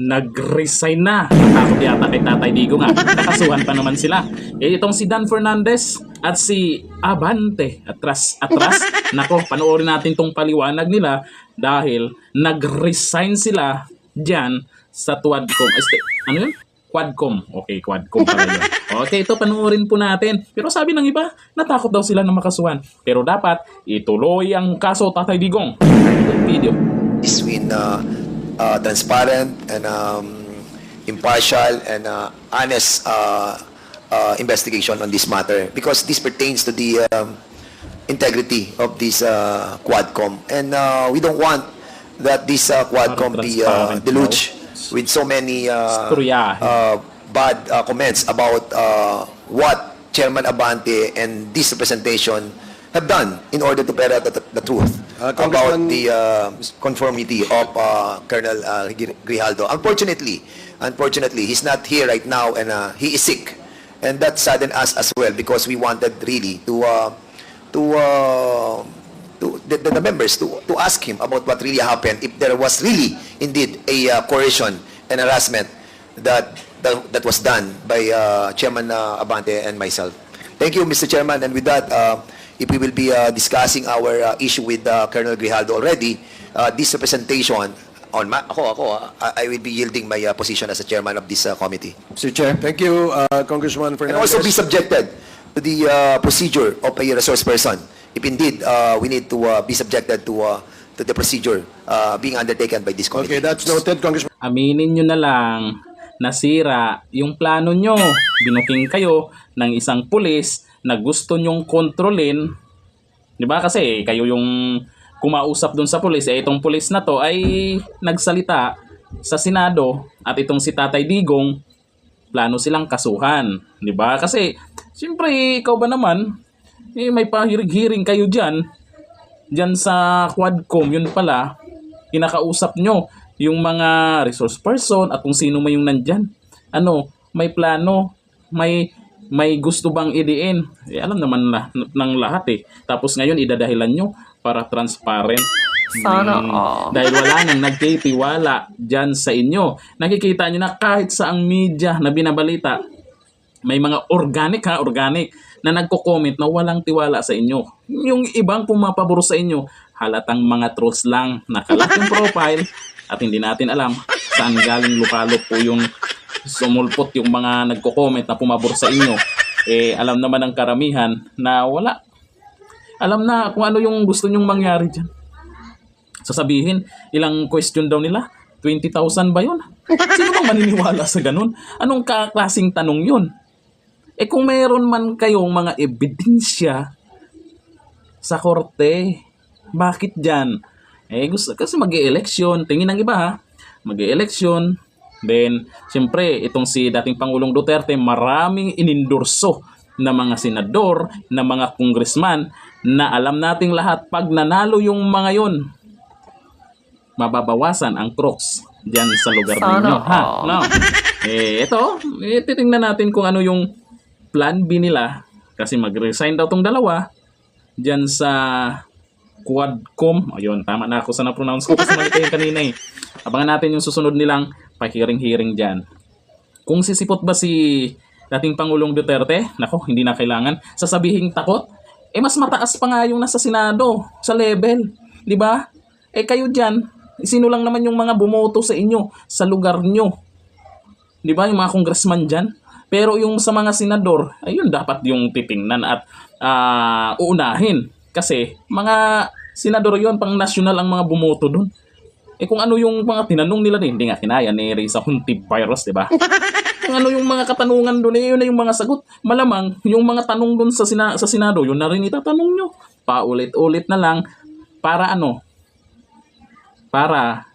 nag-resign na. Natakot yata kay Tatay Digo nga. Nakasuhan pa naman sila. Itong si Dan Fernandez at si Abante atras. Nako, panoorin natin tong paliwanag nila dahil nag-resign sila dyan sa Quadcom. Ano yun? Quadcom. Okay, Quadcom pala yun. Okay, ito panoorin po natin. Pero sabi ng iba, natakot daw sila na makasuhan. Pero dapat ituloy ang kaso Tatay Digong. Ito yung video. Is transparent and impartial and honest investigation on this matter, because this pertains to the integrity of this Quadcom, and we don't want that this Quadcom be deluged with so many bad comments about what Chairman Abante and this representation have done in order to bear out the truth about the conformity of Colonel Grijaldo. Unfortunately, he's not here right now, and he is sick, and that saddened us as well, because we wanted really the members to ask him about what really happened, if there was really indeed a coercion and harassment that was done by Chairman Abante and myself. Thank you, Mr. Chairman, and with that, if we will be discussing our issue with Colonel Grijaldo already, this representation on I will be yielding my position as a chairman of this committee. Mr. Chair. Thank you, Congressman Fernandez. And also be subjected to the procedure of a resource person, if indeed we need to be subjected to the procedure being undertaken by this committee. Okay, that's noted, Congressman. Aminin nyo na lang, nasira yung plano nyo. Binuking kayo ng isang pulis na gusto nyong kontrolin. Di ba? Kasi kayo yung kumausap dun sa pulis. Itong pulis na to ay nagsalita sa Senado, at itong si Tatay Digong, plano silang kasuhan. Di ba? Kasi, siyempre, ikaw ba naman, may pahirig-hiring kayo dyan sa Quadcom. Yun pala, kinakausap nyo yung mga resource person at kung sino man yung nandyan. May plano, may gusto bang idiin? Alam naman ng lahat eh. Tapos ngayon, idadahilan nyo para transparent. Dahil wala nang nagtitiwala dyan sa inyo. Nakikita nyo na kahit sa ang media na binabalita, may mga organic na nagko-comment na walang tiwala sa inyo. Yung ibang pumapabor sa inyo, halatang mga trolls lang. Nakalat yung profile at hindi natin alam saan galing lupalop po yung sumulpot yung mga nagko-comment na pumabor sa inyo. Alam naman ng karamihan na wala. Alam na kung ano yung gusto nyong mangyari dyan. Sasabihin, ilang question daw nila? 20,000 ba yun? Sino bang maniniwala sa ganun? Anong kaklaseng tanong yun? Kung mayroon man kayong mga ebidensya sa korte, bakit dyan? Gusto, kasi mag-e-eleksyon. Tingin ng iba ha. Mag-e-eleksyon. Then, siyempre, itong si dating Pangulong Duterte, maraming inindurso na mga senador, na mga congressman, na alam nating lahat, pag nanalo yung mga yon, mababawasan ang crooks dyan sa lugar ninyo. Ito, titingnan natin kung ano yung plan B nila, kasi mag-resign daw tong dalawa dyan sa Quadcom. Ayun, tama na ako sa na-pronounce ko kasi mali kayo kanina eh. Abangan natin yung susunod nilang pahiring-hiring dyan. Kung sisipot ba si dating Pangulong Duterte, nako, hindi na kailangan sasabihin takot. Mas mataas pa nga yung nasa Senado sa level, di ba? Kayo dyan, sino lang naman yung mga bumoto sa inyo, sa lugar nyo, di ba? Yung mga congressman dyan. Pero yung sa mga senador, ayun dapat yung titingnan at uunahin. Kasi mga senador yon, pang national ang mga bumoto doon. Kung ano yung mga tinanong nila, hindi nga kinaya ni Risa Hontiveros, di ba? Kung ano yung mga katanungan doon, yun na yung mga sagot. Malamang, yung mga tanong doon sa Senado, yun na rin itatanong nyo. Paulit-ulit na lang para para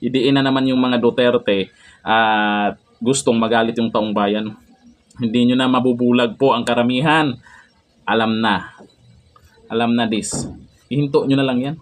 idiin na naman yung mga Duterte at gustong magalit yung taong bayan. Hindi nyo na mabubulag po ang karamihan. Alam na this. Ihinto nyo na lang yan.